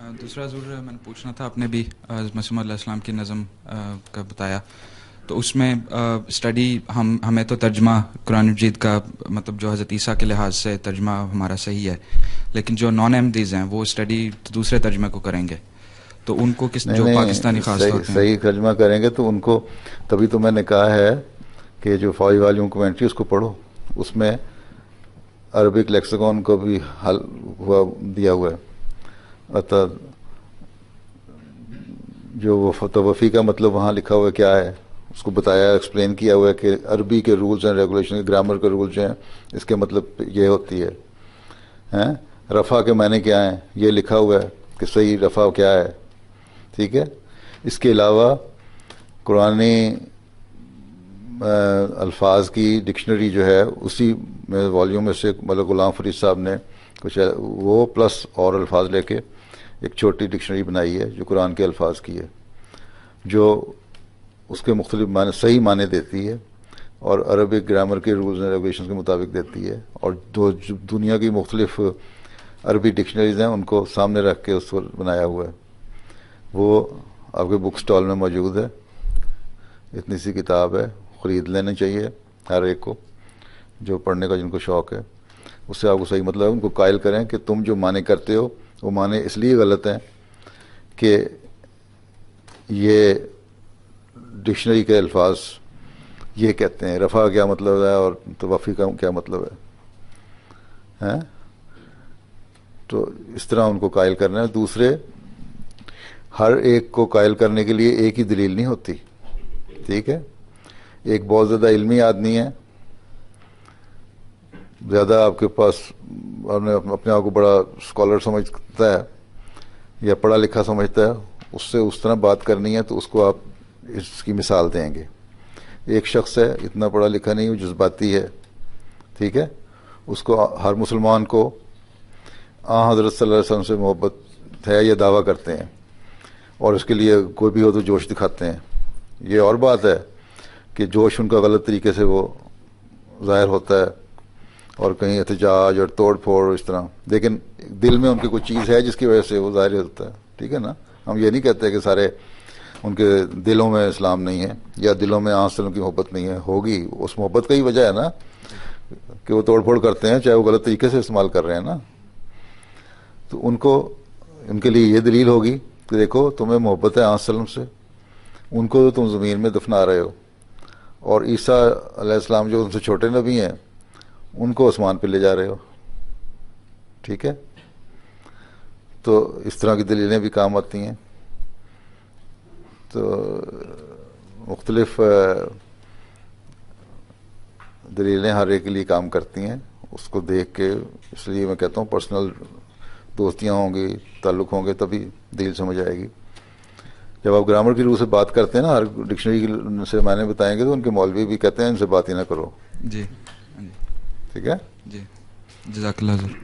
دوسرا حضور میں نے پوچھنا تھا، آپ نے بھی مسیح علیہ السلام کی نظم کا بتایا، تو اس میں اسٹڈی ہمیں تو ترجمہ قرآن مجید کا مطلب جو حضرت عیسیٰ کے لحاظ سے ترجمہ ہمارا صحیح ہے، لیکن جو نان احمدیز ہیں وہ اسٹڈی دوسرے ترجمے کو کریں گے، تو ان کو کس جو پاکستانی خاص طور پہ صحیح ترجمہ کریں گے تو ان کو، تبھی تو میں نے کہا ہے کہ جو 5 والیوم کمنٹری اس کو پڑھو، اس میں عربک لیکسیکون کو بھی حل ہوا دیا ہوا ہے، ارتھات جو توفی کا مطلب وہاں لکھا ہوا ہے کیا ہے، اس کو بتایا ایکسپلین کیا ہوا ہے کہ عربی کے رولز اینڈ ریگولیشن، گرامر کے رولز ہیں، اس کے مطلب یہ ہوتی ہے، رفع کے معنی کیا ہیں یہ لکھا ہوا ہے کہ صحیح رفع کیا ہے، ٹھیک ہے۔ اس کے علاوہ قرآنی الفاظ کی ڈکشنری جو ہے اسی میں والیوم میں سے ملک غلام فرید صاحب نے کچھ وہ پلس اور الفاظ لے کے ایک چھوٹی ڈکشنری بنائی ہے جو قرآن کے الفاظ کی ہے، جو اس کے مختلف معنی صحیح معنی دیتی ہے اور عربک گرامر کے رولز اینڈ ریگولیشن کے مطابق دیتی ہے، اور جو دنیا کی مختلف عربی ڈکشنریز ہیں ان کو سامنے رکھ کے اس کو بنایا ہوا ہے، وہ آپ کے بک سٹال میں موجود ہے، اتنی سی کتاب ہے، خرید لینا چاہیے ہر ایک کو جو پڑھنے کا جن کو شوق ہے، اس سے آپ کو صحیح مطلب ہے، ان کو قائل کریں کہ تم جو معنی کرتے ہو وہ معنی اس لیے غلط ہیں کہ یہ ڈکشنری کے الفاظ یہ کہتے ہیں رفع کیا مطلب ہے اور توفی کا کیا مطلب ہے، تو اس طرح ان کو قائل کرنا ہے۔ دوسرے، ہر ایک کو قائل کرنے کے لیے ایک ہی دلیل نہیں ہوتی، ٹھیک ہے۔ ایک بہت زیادہ علمی آدمی ہے، زیادہ آپ کے پاس اپنے آپ کو بڑا اسکالر سمجھتا ہے یا پڑھا لکھا سمجھتا ہے، اس سے اس طرح بات کرنی ہے تو اس کو آپ اس کی مثال دیں گے۔ ایک شخص ہے اتنا پڑھا لکھا نہیں، وہ جذباتی ہے، ٹھیک ہے، اس کو ہر مسلمان کو حضرت صلی اللہ علیہ وسلم سے محبت ہے یہ دعویٰ کرتے ہیں اور اس کے لیے کوئی بھی ہو تو جوش دکھاتے ہیں۔ یہ اور بات ہے کہ جوش ان کا غلط طریقے سے وہ ظاہر ہوتا ہے اور کہیں احتجاج اور توڑ پھوڑ اس طرح، لیکن دل میں ان کی کوئی چیز ہے جس کی وجہ سے وہ ظاہر ہوتا ہے، ٹھیک ہے نا۔ ہم یہ نہیں کہتے کہ سارے ان کے دلوں میں اسلام نہیں ہے یا دلوں میں وسلم کی محبت نہیں ہے، ہوگی، اس محبت کا ہی وجہ ہے نا کہ وہ توڑ پھوڑ کرتے ہیں، چاہے وہ غلط طریقے سے استعمال کر رہے ہیں نا، تو ان کے لیے یہ دلیل ہوگی کہ دیکھو تمہیں محبت ہے وسلم سے، ان کو تم زمین میں دفنا رہے ہو، اور عیسیٰ علیہ السلام جو ان سے چھوٹے نبی ہیں ان کو آسمان پہ لے جا رہے ہو، ٹھیک ہے۔ تو اس طرح کی دلیلیں بھی کام آتی ہیں، تو مختلف دلیلیں ہر ایک کے لیے کام کرتی ہیں، اس کو دیکھ کے، اس لیے میں کہتا ہوں پرسنل دوستیاں ہوں گی، تعلق ہوں گے تبھی دلیل سمجھ آئے گی۔ جب آپ گرامر کی روح سے بات کرتے ہیں نا، ہر ڈکشنری سے معنی بتائیں گے تو ان کے مولوی بھی کہتے ہیں ان سے بات ہی نہ کرو، جی ٹھیک ہے۔ جی، جزاک اللہ حضور۔